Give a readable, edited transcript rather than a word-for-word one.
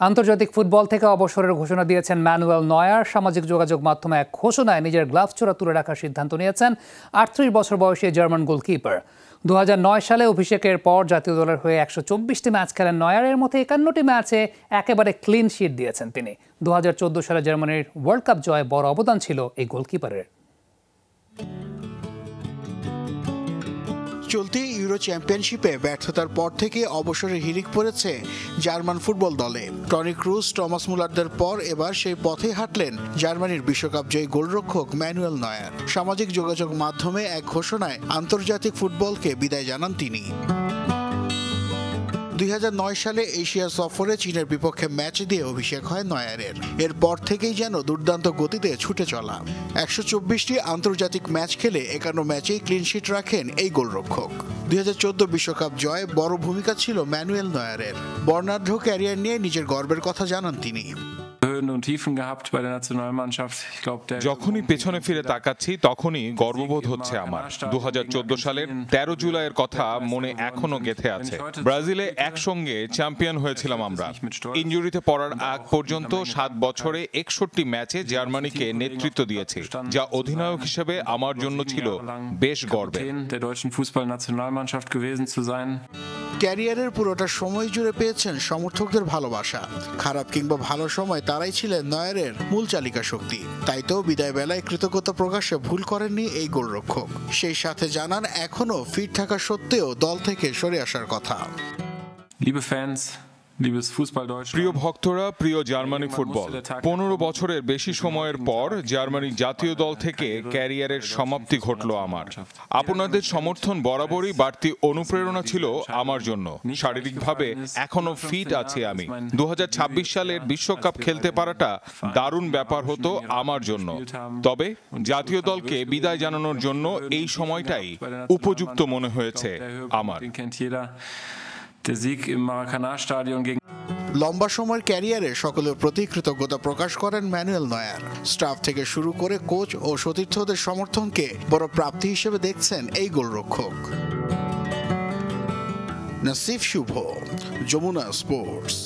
আন্তর্জাতিক ফুটবল থেকে অবসরের ঘোষণা দিয়েছেন ম্যানুয়েল নয়ার। সামাজিক যোগাযোগ মাধ্যমে এক ঘোষণায় নিজের গ্লাভস চোরা তুলে রাখার সিদ্ধান্ত নিয়েছেন 38 বছর বয়সী জার্মান গোলকিপার। 2009 সালে অভিষেকের পর জাতীয় দলের হয়ে 124টি ম্যাচ খেলেন নয়ার। এর মধ্যে 51টি ম্যাচে একেবারে ক্লিন শিট দিয়েছেন তিনি। 2014 সালে জার্মানির ওয়ার্ল্ড কাপ জয়ে বড় অবদান ছিল এই গোলকিপারের। চলতি ইউরো চ্যাম্পিয়নশিপে ব্যর্থতার পর থেকে অবসরের হিড়িক পড়েছে জার্মান ফুটবল দলে। টনি ক্রুস, টমাস মুলারদের পর এবার সেই পথে হাঁটলেন জার্মানির বিশ্বকাপ জয়ী গোলরক্ষক ম্যানুয়েল নয়ার। সামাজিক যোগাযোগ মাধ্যমে এক ঘোষণায় আন্তর্জাতিক ফুটবলকে বিদায় জানান তিনি। 2009 সালে এশিয়া সফরে চীনের বিপক্ষে ম্যাচ দিয়ে অভিষেক হয় নয়ারের। এরপর থেকেই যেন দুর্দান্ত গতিতে ছুটে চলা। 124টি আন্তর্জাতিক ম্যাচ খেলে 51 ম্যাচেই ক্লিনশিট রাখেন এই গোলরক্ষক। 2014 বিশ্বকাপ জয়ে বড় ভূমিকা ছিল ম্যানুয়েল নয়ারের। বর্ণাঢ্য ক্যারিয়ার নিয়ে নিজের গর্বের কথা জানান তিনি। যখনই পেছনে ফিরে তাকাচ্ছি তখনই গর্ববোধ হচ্ছে আমার। 2014 সালের 13 জুলাইয়ের কথা মনে এখনো গেঁথে আছে। ব্রাজিলে একসঙ্গে চ্যাম্পিয়ন হয়েছিলাম আমরা। ইনজুরিতে পড়ার আগ পর্যন্ত 7 বছরে 61 ম্যাচে জার্মানিকে নেতৃত্ব দিয়েছে, যা অধিনায়ক হিসেবে আমার জন্য ছিল বেশ গর্বের। ক্যারিয়ারের পুরোটা সময় জুড়ে পেয়েছেন সমর্থকদের ভালোবাসা। খারাপ কিংবা ভালো সময় তারাই ছিলেন নয়ারের মূল চালিকা শক্তি। তাই তো বিদায় বেলায় কৃতজ্ঞতা প্রকাশে ভুল করেননি এই গোলরক্ষক। সেই সাথে জানান এখনো ফিট থাকা সত্ত্বেও দল থেকে সরে আসার কথা। প্রিয় ভক্তরা, প্রিয় জার্মানি ফুটবল, 15 বছরের বেশি সময়ের পর জার্মানি জাতীয় দল থেকে ক্যারিয়ারের সমাপ্তি ঘটল আমার। আপনাদের সমর্থন বরাবরই বাড়তি অনুপ্রেরণা ছিল আমার জন্য। শারীরিকভাবে এখনো ফিট আছি আমি। 2026 সালের বিশ্বকাপ খেলতে পারাটা দারুণ ব্যাপার হতো আমার জন্য। তবে জাতীয় দলকে বিদায় জানানোর জন্য এই সময়টাই উপযুক্ত মনে হয়েছে আমার। লম্বা সময়ের ক্যারিয়ারে সকলের প্রতি কৃতজ্ঞতা প্রকাশ করেন ম্যানুয়েল নয়ার। স্টাফ থেকে শুরু করে কোচ ও সতীর্থদের সমর্থনকে বড় প্রাপ্তি হিসেবে দেখছেন এই গোলরক্ষক। নাসিফ শুভ, যমুনা স্পোর্টস।